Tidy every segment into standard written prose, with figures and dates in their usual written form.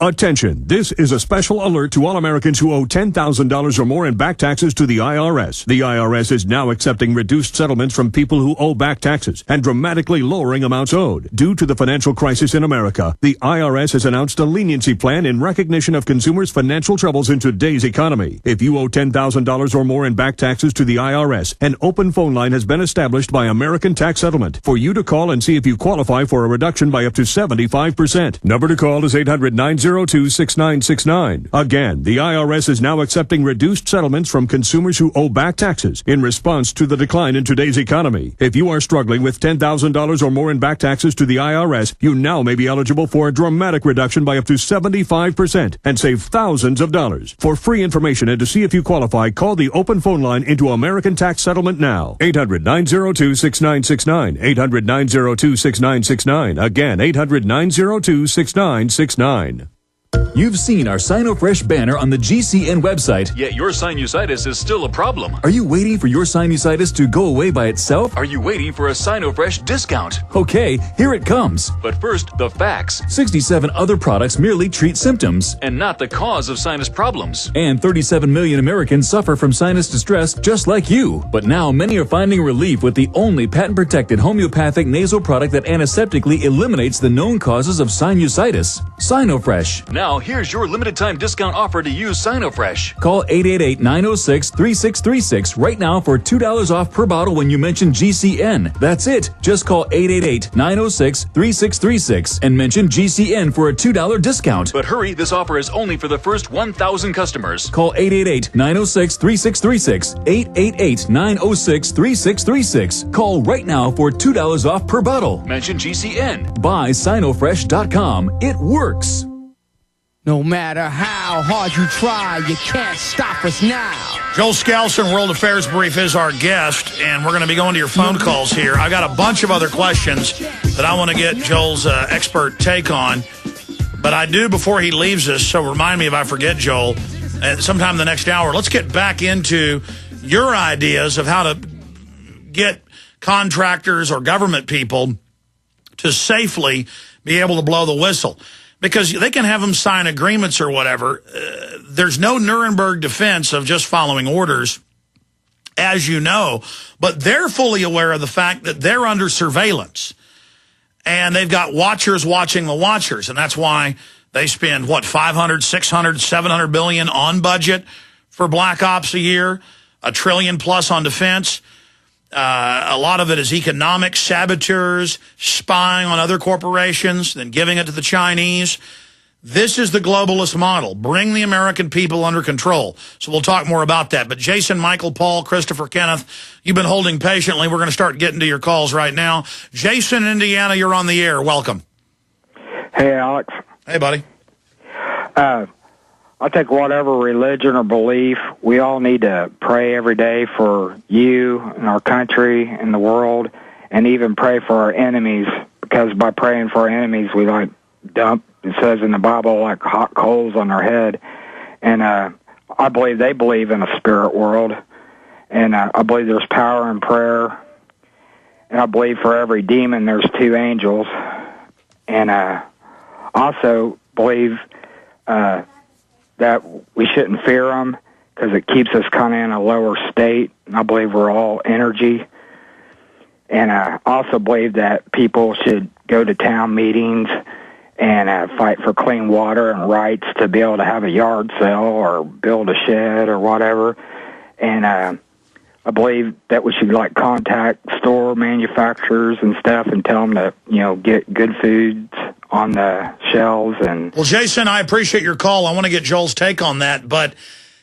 Attention, this is a special alert to all Americans who owe $10,000 or more in back taxes to the IRS. The IRS is now accepting reduced settlements from people who owe back taxes and dramatically lowering amounts owed. Due to the financial crisis in America, the IRS has announced a leniency plan in recognition of consumers' financial troubles in today's economy. If you owe $10,000 or more in back taxes to the IRS, an open phone line has been established by American Tax Settlement for you to call and see if you qualify for a reduction by up to 75%. Number to call is 800-902-6969. Again, the IRS is now accepting reduced settlements from consumers who owe back taxes in response to the decline in today's economy. If you are struggling with $10,000 or more in back taxes to the IRS, you now may be eligible for a dramatic reduction by up to 75% and save thousands of dollars. For free information and to see if you qualify, call the open phone line into American Tax Settlement now. 800-902-6969. 800-902-6969. Again, 800-902-6969. You've seen our SinoFresh banner on the GCN website, yet your sinusitis is still a problem. Are you waiting for your sinusitis to go away by itself? Are you waiting for a SinoFresh discount? Okay, here it comes. But first, the facts. 67 other products merely treat symptoms and not the cause of sinus problems. And 37 million Americans suffer from sinus distress just like you. But now many are finding relief with the only patent-protected homeopathic nasal product that antiseptically eliminates the known causes of sinusitis. SinoFresh. Now, here's your limited time discount offer to use SinoFresh. Call 888-906-3636 right now for $2 off per bottle when you mention GCN. That's it. Just call 888-906-3636 and mention GCN for a $2 discount. But hurry, this offer is only for the first 1,000 customers. Call 888-906-3636. 888-906-3636. Call right now for $2 off per bottle. Mention GCN. Buy SinoFresh.com. It works. No matter how hard you try, you can't stop us now. Joel Skousen, World Affairs Brief, is our guest, and we're going to be going to your phone calls here. I've got a bunch of other questions that I want to get Joel's expert take on. But I do before he leaves us, so remind me if I forget, Joel, sometime in the next hour. Let's get back into your ideas of how to get contractors or government people to safely be able to blow the whistle. Because they can have them sign agreements or whatever. There's no Nuremberg defense of just following orders, as you know. But they're fully aware of the fact that they're under surveillance. And they've got watchers watching the watchers. And that's why they spend, what, 500, 600, 700 billion on budget for black ops a year, $1 trillion plus on defense. A lot of it is economic saboteurs, spying on other corporations, then giving it to the Chinese. This is the globalist model. Bring the American people under control. So we'll talk more about that. But Jason, Michael, Paul, Christopher, Kenneth, you've been holding patiently. We're going to start getting to your calls right now. Jason, Indiana, you're on the air. Welcome. Hey, Alex. Hey, buddy. I think whatever religion or belief, we all need to pray every day for you and our country and the world, and even pray for our enemies, because by praying for our enemies, we like dump, it says in the Bible, like hot coals on their head. And I believe they believe in a spirit world, and I believe there's power in prayer, and I believe for every demon there's 2 angels, and I also believe that we shouldn't fear them because it keeps us kind of in a lower state. And I believe we're all energy. And I also believe that people should go to town meetings and fight for clean water and rights to be able to have a yard sale or build a shed or whatever. And I believe that we should like contact store manufacturers and stuff and tell them to, get good foods on the shelves. And well, Jason, I appreciate your call. I want to get Joel's take on that, but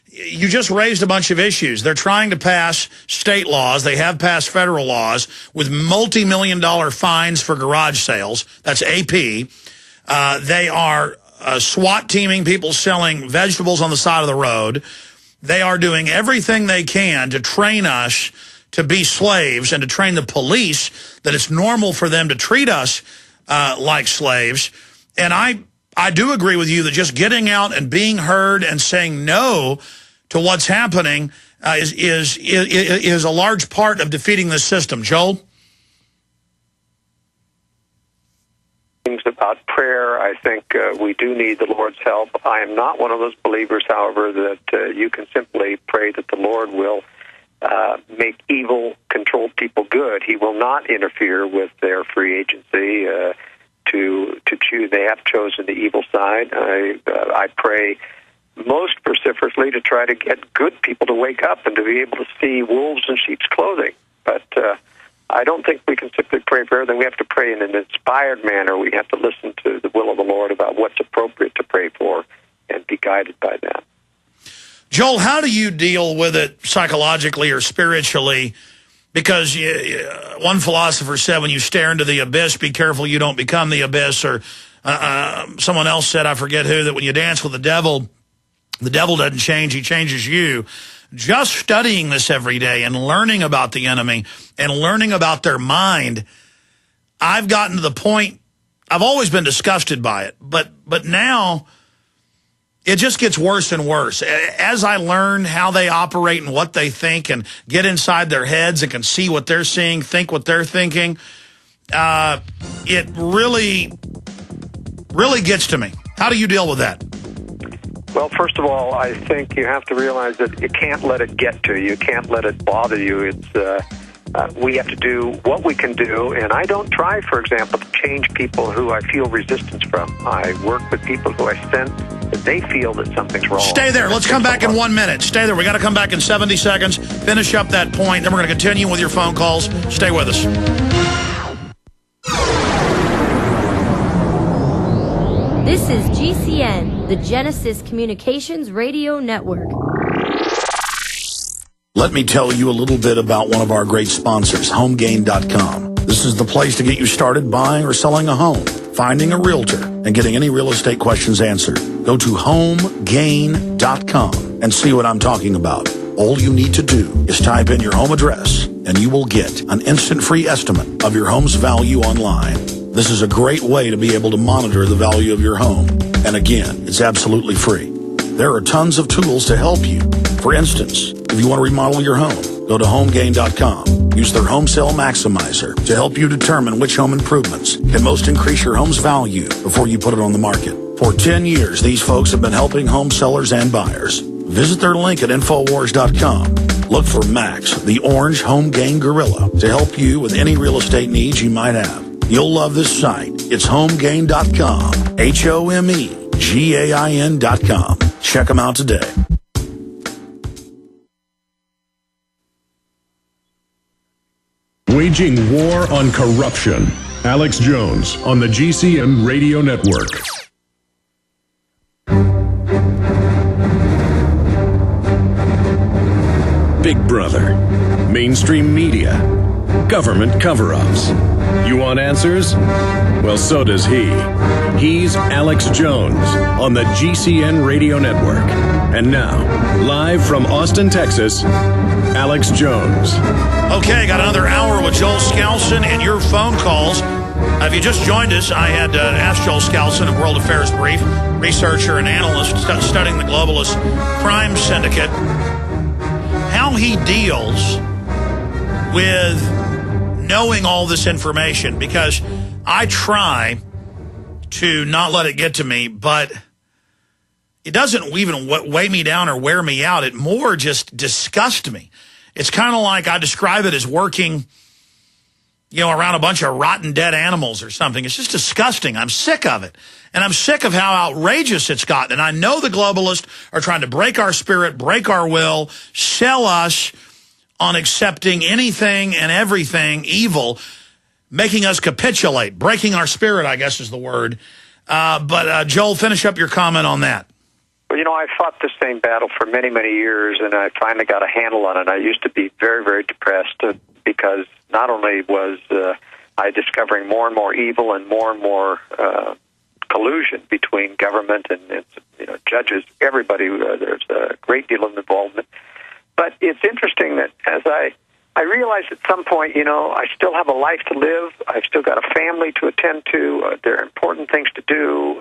you just raised a bunch of issues. They're trying to pass state laws. They have passed federal laws with multi-million-dollar fines for garage sales. That's AP. They are SWAT teaming people selling vegetables on the side of the road. They are doing everything they can to train us to be slaves and to train the police that it's normal for them to treat us like slaves. And I do agree with you that just getting out and being heard and saying no to what's happening is a large part of defeating this system. Joel? things about prayer. I think we do need the Lord's help. I am not one of those believers, however, that you can simply pray that the Lord will make evil controlled people good. He will not interfere with their free agency to choose. They have chosen the evil side. I pray most vociferously to try to get good people to wake up and to be able to see wolves in sheep's clothing. But I don't think we can simply pray for everything. We have to pray in an inspired manner. We have to listen to the will of the Lord about what's appropriate to pray for and be guided by that. Joel, how do you deal with it psychologically or spiritually? Because one philosopher said when you stare into the abyss, be careful you don't become the abyss. Or someone else said, I forget who, that when you dance with the devil doesn't change, he changes you. Just studying this every day and learning about the enemy and learning about their mind, I've gotten to the point, I've always been disgusted by it, but now it just gets worse and worse. As I learn how they operate and what they think and get inside their heads and can see what they're seeing, think what they're thinking, it really, really gets to me. How do you deal with that? Well, first of all, I think you have to realize that you can't let it get to you. You can't let it bother you. It's we have to do what we can do, and I don't try, for example, to change people who I feel resistance from. I work with people who I sense that they feel that something's wrong. Stay there. Let's come back in 1 minute. Stay there. We got to come back in 70 seconds, finish up that point, then we're going to continue with your phone calls. Stay with us. This is GCN, the Genesis Communications Radio Network. Let me tell you a little bit about one of our great sponsors, HomeGain.com. This is the place to get you started buying or selling a home, finding a realtor, and getting any real estate questions answered. Go to HomeGain.com and see what I'm talking about. All you need to do is type in your home address, and you will get an instant free estimate of your home's value online. This is a great way to be able to monitor the value of your home. And again, it's absolutely free. There are tons of tools to help you. For instance, if you want to remodel your home, go to HomeGain.com. Use their Home Sale Maximizer to help you determine which home improvements can most increase your home's value before you put it on the market. For 10 years, these folks have been helping home sellers and buyers. Visit their link at Infowars.com. Look for Max, the orange Home Gain Gorilla, to help you with any real estate needs you might have. You'll love this site. It's HomeGain.com. HomeGain.com. Check them out today. Waging war on corruption. Alex Jones on the GCN Radio Network. Big Brother, mainstream media, government cover-ups. You want answers? Well, so does he. He's Alex Jones on the GCN Radio Network. And now, live from Austin, Texas, Alex Jones. Okay, got another hour with Joel Skousen and your phone calls. If you just joined us, I had asked Joel Skousen of World Affairs Brief, researcher and analyst studying the globalist crime syndicate, how he deals with knowing all this information, because I try to not let it get to me, but it doesn't even weigh me down or wear me out. It more just disgusts me. It's kind of like I describe it as working, around a bunch of rotten dead animals or something. It's just disgusting. I'm sick of it. And I'm sick of how outrageous it's gotten. And I know the globalists are trying to break our spirit, break our will, sell us on accepting anything and everything evil, making us capitulate, breaking our spirit, I guess is the word. But Joel, finish up your comment on that. Well, I fought the same battle for many, many years, and I finally got a handle on it. I used to be very, very depressed because not only was I discovering more and more evil and more collusion between government and judges, everybody, there's a great deal of involvement. But it's interesting that as I realized at some point, I still have a life to live. I've still got a family to attend to. There are important things to do.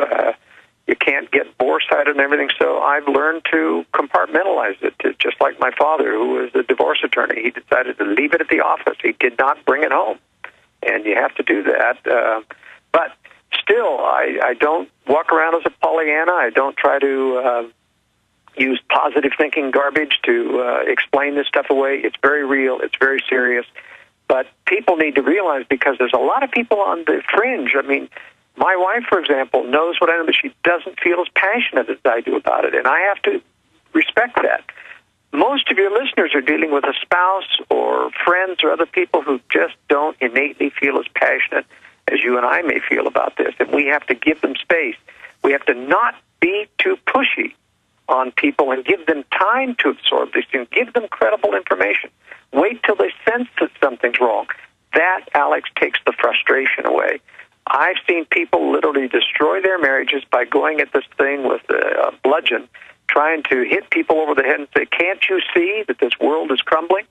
You can't get bore-sighted and everything, so I've learned to compartmentalize it, just like my father, who was a divorce attorney. He decided to leave it at the office. He did not bring it home, and you have to do that. But still, I don't walk around as a Pollyanna. I don't try to use positive thinking garbage to explain this stuff away. It's very real. It's very serious. But people need to realize, because there's a lot of people on the fringe. I mean, my wife, for example, knows what I know, but she doesn't feel as passionate as I do about it, and I have to respect that. Most of your listeners are dealing with a spouse or friends or other people who just don't innately feel as passionate as you and I may feel about this, and we have to give them space. We have to not be too pushy on people and give them time to absorb these things. Give them credible information. Wait till they sense that something's wrong. That, Alex, takes the frustration away. I've seen people literally destroy their marriages by going at this thing with a bludgeon, trying to hit people over the head and say, can't you see that this world is crumbling?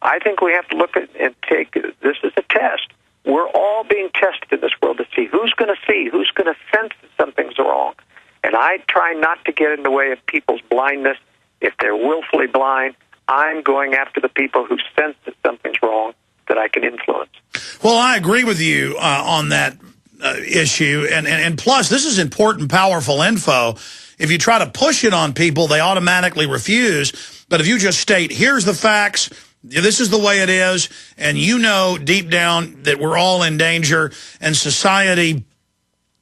I think we have to look at and take this as a test. We're all being tested in this world to see who's going to sense that something's wrong. And I try not to get in the way of people's blindness. If they're willfully blind, I'm going after the people who sense that something's wrong that I can influence. Well, I agree with you on that issue. And plus, this is important, powerful info. If you try to push it on people, they automatically refuse. But if you just state, here's the facts, this is the way it is, and you know deep down that we're all in danger and society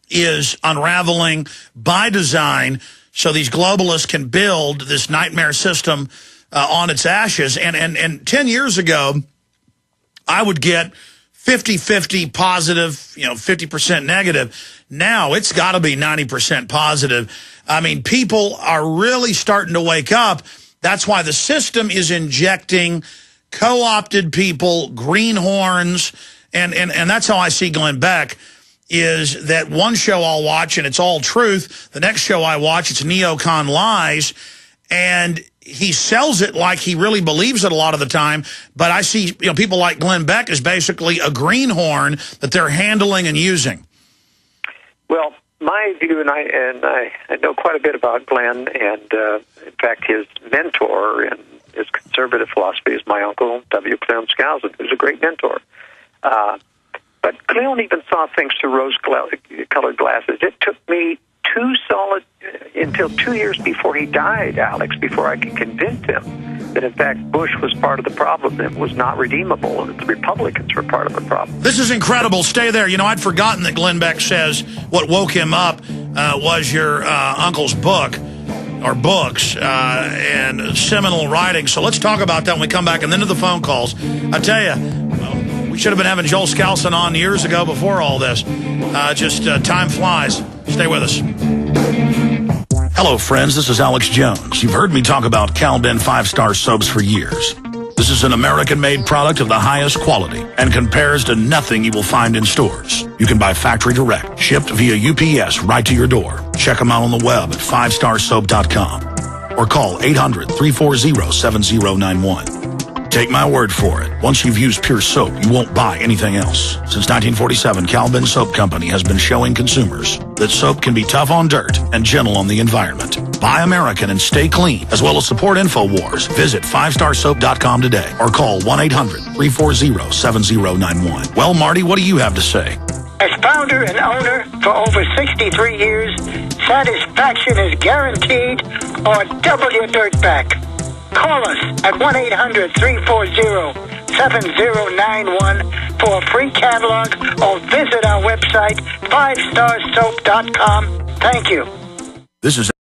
is unraveling by design so these globalists can build this nightmare system on its ashes. And 10 years ago, I would get 50-50 positive, 50% negative. Now it's got to be 90% positive. I mean, people are really starting to wake up. That's why the system is injecting co-opted people, greenhorns, and that's how I see Glenn Beck, is that one show I'll watch and it's all truth. The next show I watch, it's neocon lies. And he sells it like he really believes it a lot of the time. But I see people like Glenn Beck is basically a greenhorn that they're handling and using. Well, my view, and I know quite a bit about Glenn, and in fact, his mentor in his conservative philosophy is my uncle, W. Joel Skousen, who's a great mentor. But Cleon even saw things through rose-colored glasses. It took me until 2 years before he died, Alex, before I could convince him that, in fact, Bush was part of the problem. It was not redeemable, and the Republicans were part of the problem. This is incredible. Stay there. I'd forgotten that Glenn Beck says what woke him up was your uncle's book, or books, and seminal writing. So let's talk about that when we come back, and then to the phone calls. I tell you, we should have been having Joel Skousen on years ago before all this. Time flies. Stay with us. Hello, friends. This is Alex Jones. You've heard me talk about Cal-Ben 5-star soaps for years. This is an American-made product of the highest quality and compares to nothing you will find in stores. You can buy factory direct, shipped via UPS right to your door. Check them out on the web at 5starsoap.com or call 800-340-7091. Take my word for it. Once you've used Pure Soap, you won't buy anything else. Since 1947, Cal-Ben Soap Company has been showing consumers that soap can be tough on dirt and gentle on the environment. Buy American and stay clean, as well as support InfoWars. Visit 5starsoap.com today or call 1-800-340-7091. Well, Marty, what do you have to say? As founder and owner for over 63 years, satisfaction is guaranteed or double your dirt back. Call us at 1-800-340-7091 for a free catalog or visit our website, 5starsoap.com. Thank you. This is